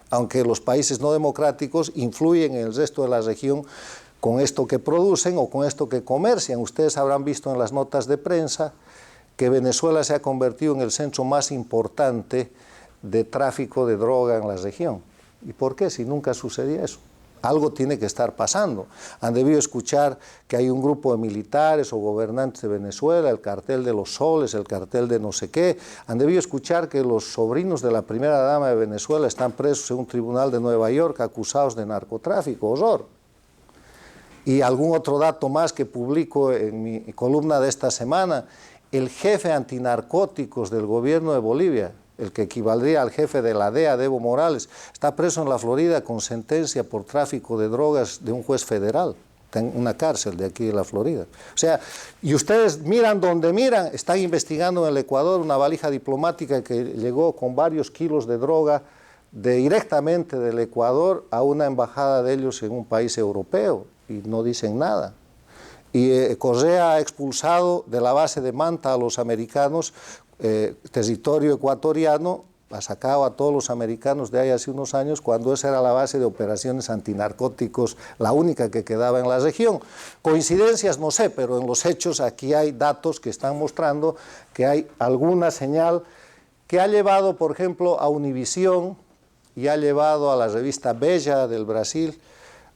aunque los países no democráticos influyen en el resto de la región con esto que producen o con esto que comercian. Ustedes habrán visto en las notas de prensa que Venezuela se ha convertido en el centro más importante de tráfico de droga en la región. ¿Y por qué? Si nunca sucedía eso. Algo tiene que estar pasando. Han debido escuchar que hay un grupo de militares o gobernantes de Venezuela, el cartel de los soles, el cartel de no sé qué. Han debido escuchar que los sobrinos de la primera dama de Venezuela están presos en un tribunal de Nueva York acusados de narcotráfico. Horror. Y algún otro dato más que publico en mi columna de esta semana: el jefe antinarcóticos del gobierno de Bolivia, el que equivaldría al jefe de la DEA, de Evo Morales, está preso en la Florida con sentencia por tráfico de drogas de un juez federal, en una cárcel de aquí de la Florida. O sea, y ustedes miran donde miran, están investigando en el Ecuador una valija diplomática que llegó con varios kilos de droga directamente del Ecuador a una embajada de ellos en un país europeo, y no dicen nada. Y Correa ha expulsado de la base de Manta a los americanos, territorio ecuatoriano, ha sacado a todos los americanos de ahí hace unos años, cuando esa era la base de operaciones antinarcóticos, la única que quedaba en la región. Coincidencias, no sé, pero en los hechos aquí hay datos que están mostrando que hay alguna señal que ha llevado, por ejemplo, a Univisión y ha llevado a la revista Bella del Brasil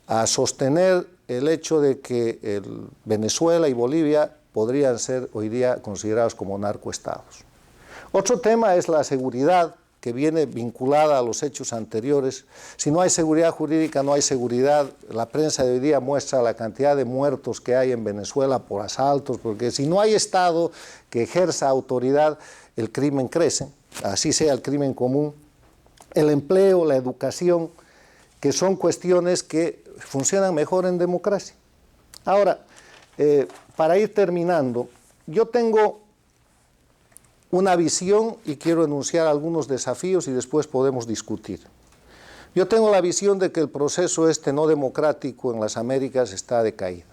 a sostener el hecho de que Venezuela y Bolivia podrían ser hoy día considerados como narcoestados. Otro tema es la seguridad, que viene vinculada a los hechos anteriores. Si no hay seguridad jurídica, no hay seguridad. La prensa de hoy día muestra la cantidad de muertos que hay en Venezuela por asaltos, porque si no hay Estado que ejerza autoridad, el crimen crece, así sea el crimen común. El empleo, la educación, que son cuestiones que funcionan mejor en democracia. Ahora, para ir terminando, yo tengo una visión y quiero enunciar algunos desafíos y después podemos discutir. Yo tengo la visión de que el proceso no democrático en las Américas está de caída.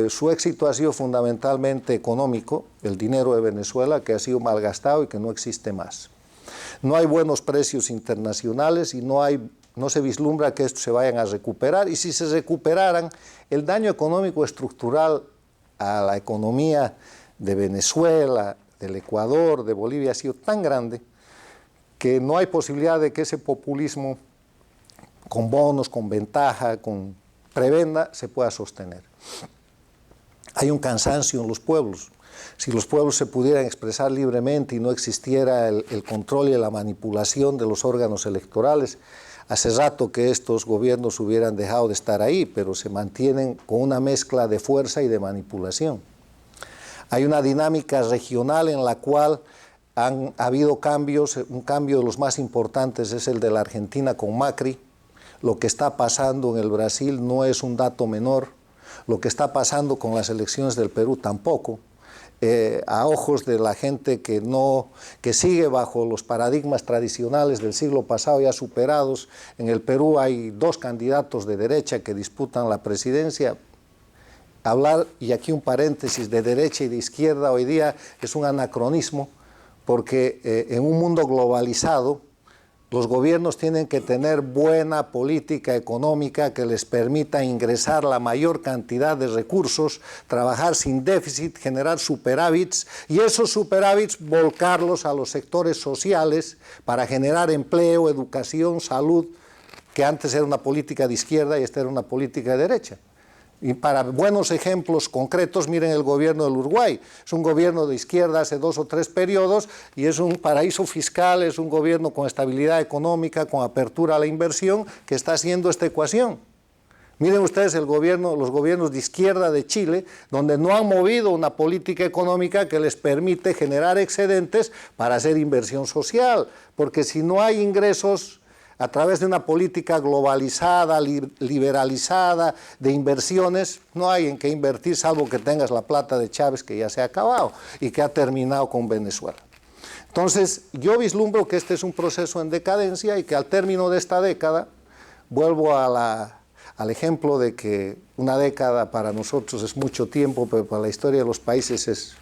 Su éxito ha sido fundamentalmente económico, el dinero de Venezuela, que ha sido malgastado y que no existe más. No hay buenos precios internacionales y no se vislumbra que estos se vayan a recuperar, y si se recuperaran, el daño económico estructural a la economía de Venezuela, del Ecuador, de Bolivia ha sido tan grande que no hay posibilidad de que ese populismo con bonos, con ventaja, con prebenda, se pueda sostener. Hay un cansancio en los pueblos. Si los pueblos se pudieran expresar libremente y no existiera el control y la manipulación de los órganos electorales, hace rato que estos gobiernos hubieran dejado de estar ahí, pero se mantienen con una mezcla de fuerza y de manipulación. Hay una dinámica regional en la cual ha habido cambios. Un cambio de los más importantes es el de la Argentina con Macri. Lo que está pasando en el Brasil no es un dato menor. Lo que está pasando con las elecciones del Perú tampoco. A ojos de la gente que sigue bajo los paradigmas tradicionales del siglo pasado ya superados, en el Perú hay dos candidatos de derecha que disputan la presidencia. Hablar, y aquí un paréntesis, de derecha y de izquierda hoy día es un anacronismo, porque en un mundo globalizado, los gobiernos tienen que tener buena política económica que les permita ingresar la mayor cantidad de recursos, trabajar sin déficit, generar superávits y esos superávits volcarlos a los sectores sociales para generar empleo, educación, salud, que antes era una política de izquierda y esta era una política de derecha. Y para buenos ejemplos concretos, miren el gobierno del Uruguay. Es un gobierno de izquierda hace 2 o 3 periodos y es un paraíso fiscal, es un gobierno con estabilidad económica, con apertura a la inversión, que está haciendo esta ecuación. Miren ustedes los gobiernos de izquierda de Chile, donde no han movido una política económica que les permite generar excedentes para hacer inversión social, porque si no hay ingresos a través de una política globalizada, liberalizada, de inversiones, no hay en qué invertir, salvo que tengas la plata de Chávez, que ya se ha acabado y que ha terminado con Venezuela. Entonces, yo vislumbro que este es un proceso en decadencia y que al término de esta década, vuelvo al ejemplo de que una década para nosotros es mucho tiempo, pero para la historia de los países es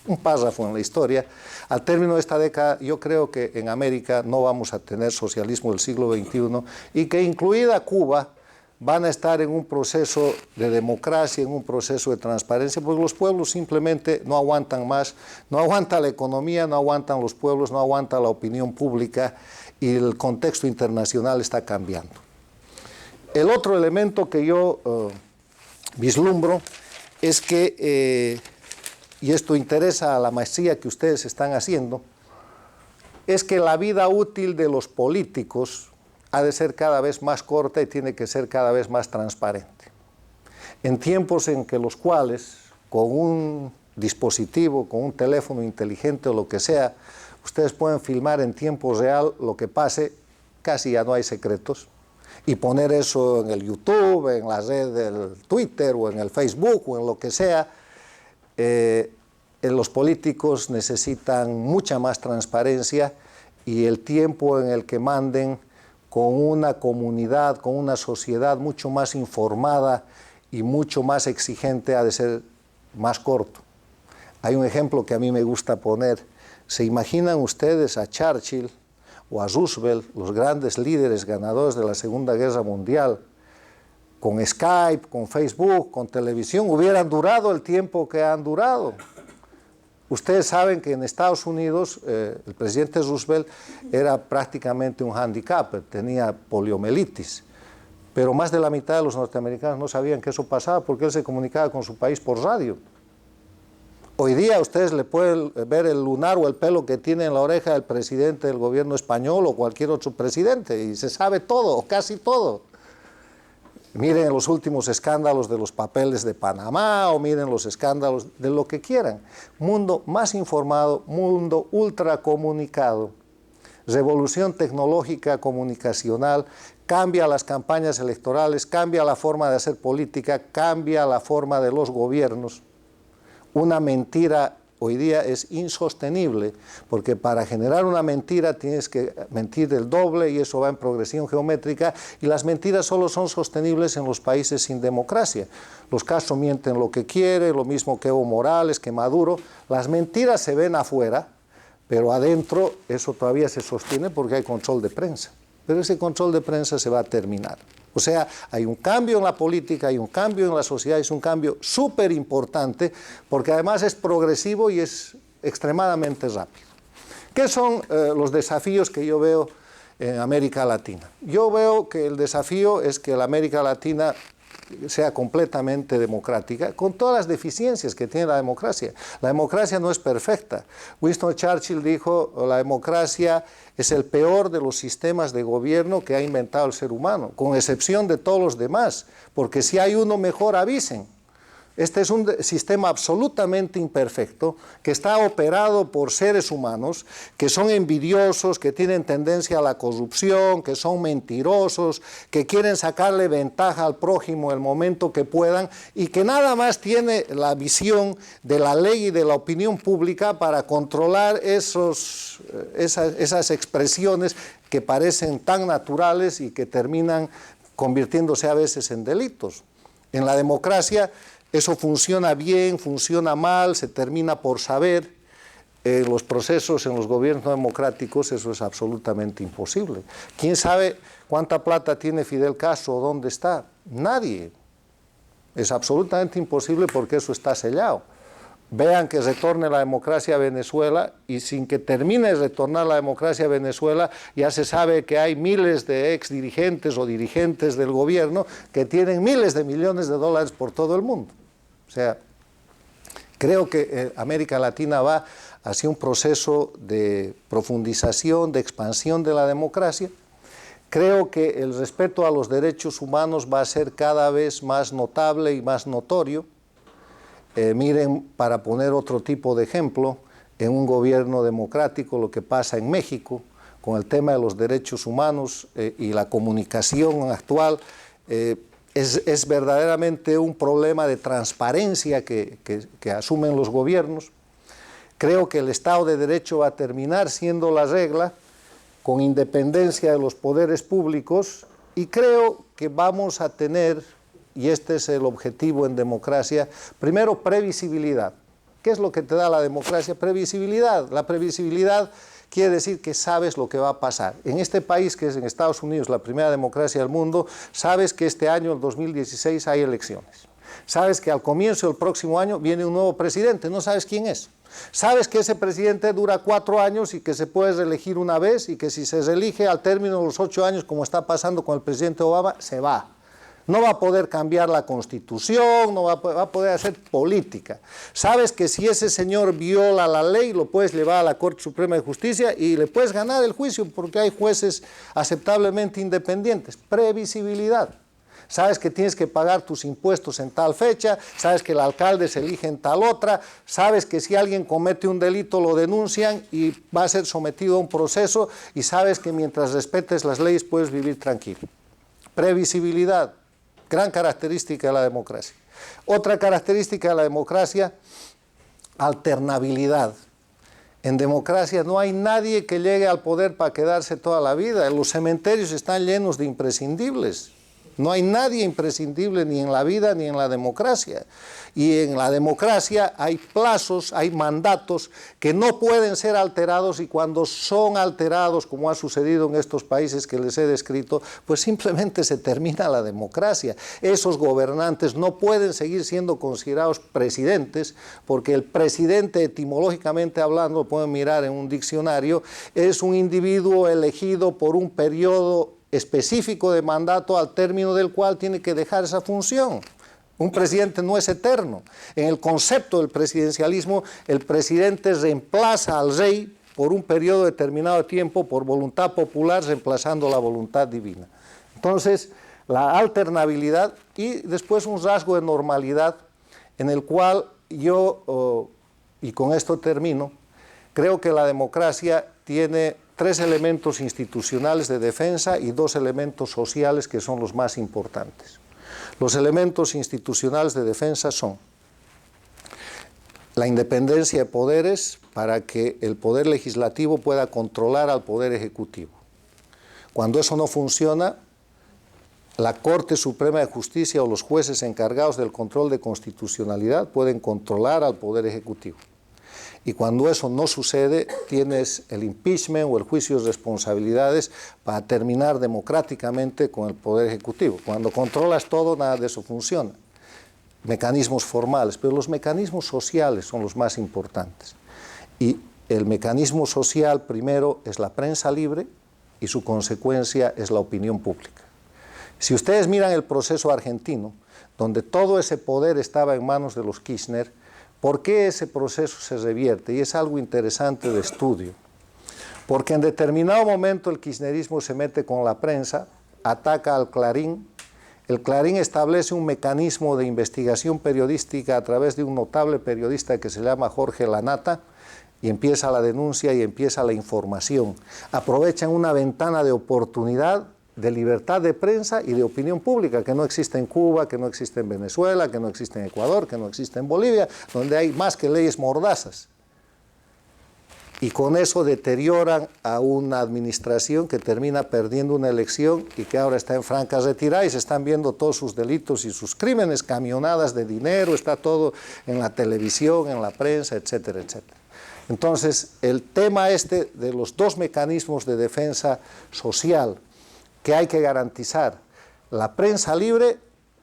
un párrafo en la historia. Al término de esta década, yo creo que en América no vamos a tener socialismo del siglo XXI y que incluida Cuba van a estar en un proceso de democracia, en un proceso de transparencia, porque los pueblos simplemente no aguantan más, no aguanta la economía, no aguantan los pueblos, no aguanta la opinión pública y el contexto internacional está cambiando. El otro elemento que yo vislumbro es que y esto interesa a la maestría que ustedes están haciendo, es que la vida útil de los políticos ha de ser cada vez más corta y tiene que ser cada vez más transparente. En tiempos en que los cuales, con un dispositivo, con un teléfono inteligente o lo que sea, ustedes pueden filmar en tiempo real lo que pase, casi ya no hay secretos, y poner eso en el YouTube, en la red del Twitter o en el Facebook o en lo que sea. Los políticos necesitan mucha más transparencia y el tiempo en el que manden con una comunidad, con una sociedad mucho más informada y mucho más exigente ha de ser más corto. Hay un ejemplo que a mí me gusta poner. ¿Se imaginan ustedes a Churchill o a Roosevelt, los grandes líderes ganadores de la Segunda Guerra Mundial, con Skype, con Facebook, con televisión, hubieran durado el tiempo que han durado? Ustedes saben que en Estados Unidos el presidente Roosevelt era prácticamente un handicap, tenía poliomielitis, pero más de la mitad de los norteamericanos no sabían que eso pasaba porque él se comunicaba con su país por radio. Hoy día ustedes le pueden ver el lunar o el pelo que tiene en la oreja el presidente del gobierno español o cualquier otro presidente y se sabe todo, o casi todo. Miren los últimos escándalos de los papeles de Panamá o miren los escándalos de lo que quieran. Mundo más informado, mundo ultracomunicado. Revolución tecnológica comunicacional, cambia las campañas electorales, cambia la forma de hacer política, cambia la forma de los gobiernos. Una mentira hoy día es insostenible, porque para generar una mentira tienes que mentir el doble y eso va en progresión geométrica y las mentiras solo son sostenibles en los países sin democracia. Los Castro mienten lo que quiere, lo mismo que Evo Morales, que Maduro. Las mentiras se ven afuera, pero adentro eso todavía se sostiene porque hay control de prensa. Pero ese control de prensa se va a terminar. O sea, hay un cambio en la política, hay un cambio en la sociedad, es un cambio súper importante porque además es progresivo y es extremadamente rápido. ¿Qué son los desafíos que yo veo en América Latina? Yo veo que el desafío es que la América Latina sea completamente democrática, con todas las deficiencias que tiene la democracia. La democracia no es perfecta. Winston Churchill dijo, la democracia es el peor de los sistemas de gobierno que ha inventado el ser humano, con excepción de todos los demás, porque si hay uno mejor, avisen. Este es un sistema absolutamente imperfecto que está operado por seres humanos que son envidiosos, que tienen tendencia a la corrupción, que son mentirosos, que quieren sacarle ventaja al prójimo el momento que puedan y que nada más tiene la visión de la ley y de la opinión pública para controlar esas expresiones que parecen tan naturales y que terminan convirtiéndose a veces en delitos. En la democracia eso funciona bien, funciona mal, se termina por saber. en los procesos, en los gobiernos democráticos, eso es absolutamente imposible. ¿Quién sabe cuánta plata tiene Fidel Castro o dónde está? Nadie. Es absolutamente imposible porque eso está sellado. Vean que retorne la democracia a Venezuela y sin que termine de retornar la democracia a Venezuela ya se sabe que hay miles de ex dirigentes o dirigentes del gobierno que tienen miles de millones de dólares por todo el mundo. O sea, creo que América Latina va hacia un proceso de profundización, de expansión de la democracia. Creo que el respeto a los derechos humanos va a ser cada vez más notable y más notorio. Miren, para poner otro tipo de ejemplo, en un gobierno democrático lo que pasa en México con el tema de los derechos humanos y la comunicación actual es verdaderamente un problema de transparencia que asumen los gobiernos. Creo que el Estado de Derecho va a terminar siendo la regla con independencia de los poderes públicos y creo que vamos a tener, y este es el objetivo en democracia, primero previsibilidad. ¿Qué es lo que te da la democracia? Previsibilidad. La previsibilidad quiere decir que sabes lo que va a pasar. En este país, que es en Estados Unidos, la primera democracia del mundo, sabes que este año, el 2016, hay elecciones. Sabes que al comienzo del próximo año viene un nuevo presidente, no sabes quién es. Sabes que ese presidente dura 4 años y que se puede reelegir una vez y que si se reelige al término de los 8 años, como está pasando con el presidente Obama, se va. No va a poder cambiar la Constitución, no va a poder hacer política. Sabes que si ese señor viola la ley, lo puedes llevar a la Corte Suprema de Justicia y le puedes ganar el juicio porque hay jueces aceptablemente independientes. Previsibilidad. Sabes que tienes que pagar tus impuestos en tal fecha, sabes que el alcalde se elige en tal otra, sabes que si alguien comete un delito lo denuncian y va a ser sometido a un proceso y sabes que mientras respetes las leyes puedes vivir tranquilo. Previsibilidad. Gran característica de la democracia. Otra característica de la democracia, alternabilidad. En democracia no hay nadie que llegue al poder para quedarse toda la vida. Los cementerios están llenos de imprescindibles. No hay nadie imprescindible ni en la vida ni en la democracia. Y en la democracia hay plazos, hay mandatos que no pueden ser alterados y cuando son alterados, como ha sucedido en estos países que les he descrito, pues simplemente se termina la democracia. Esos gobernantes no pueden seguir siendo considerados presidentes porque el presidente, etimológicamente hablando, lo pueden mirar en un diccionario, es un individuo elegido por un periodo específico de mandato al término del cual tiene que dejar esa función. Un presidente no es eterno. En el concepto del presidencialismo, el presidente reemplaza al rey por un periodo determinado de tiempo por voluntad popular, reemplazando la voluntad divina. Entonces, la alternabilidad y después un rasgo de normalidad en el cual yo, y con esto termino, creo que la democracia tiene 3 elementos institucionales de defensa y 2 elementos sociales que son los más importantes. Los elementos institucionales de defensa son la independencia de poderes para que el poder legislativo pueda controlar al poder ejecutivo. Cuando eso no funciona, la Corte Suprema de Justicia o los jueces encargados del control de constitucionalidad pueden controlar al poder ejecutivo. Y cuando eso no sucede, tienes el impeachment o el juicio de responsabilidades para terminar democráticamente con el Poder Ejecutivo. Cuando controlas todo, nada de eso funciona. Mecanismos formales, pero los mecanismos sociales son los más importantes. Y el mecanismo social, primero, es la prensa libre y su consecuencia es la opinión pública. Si ustedes miran el proceso argentino, donde todo ese poder estaba en manos de los Kirchner, ¿por qué ese proceso se revierte? Y es algo interesante de estudio. Porque en determinado momento el kirchnerismo se mete con la prensa, ataca al Clarín. El Clarín establece un mecanismo de investigación periodística a través de un notable periodista que se llama Jorge Lanata, y empieza la denuncia y empieza la información. Aprovechan una ventana de oportunidad de libertad de prensa y de opinión pública, que no existe en Cuba, que no existe en Venezuela, que no existe en Ecuador, que no existe en Bolivia, donde hay más que leyes mordazas. Y con eso deterioran a una administración que termina perdiendo una elección y que ahora está en franca retirada y se están viendo todos sus delitos y sus crímenes, camionadas de dinero, está todo en la televisión, en la prensa, etcétera, etcétera. Entonces, el tema este de los dos mecanismos de defensa social que hay que garantizar, la prensa libre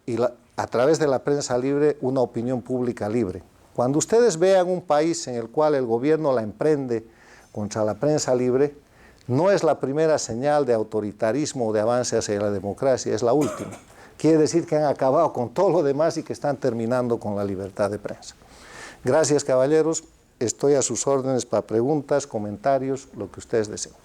y a través de la prensa libre una opinión pública libre. Cuando ustedes vean un país en el cual el gobierno la emprende contra la prensa libre, no es la primera señal de autoritarismo o de avance hacia la democracia, es la última. Quiere decir que han acabado con todo lo demás y que están terminando con la libertad de prensa. Gracias, caballeros. Estoy a sus órdenes para preguntas, comentarios, lo que ustedes deseen.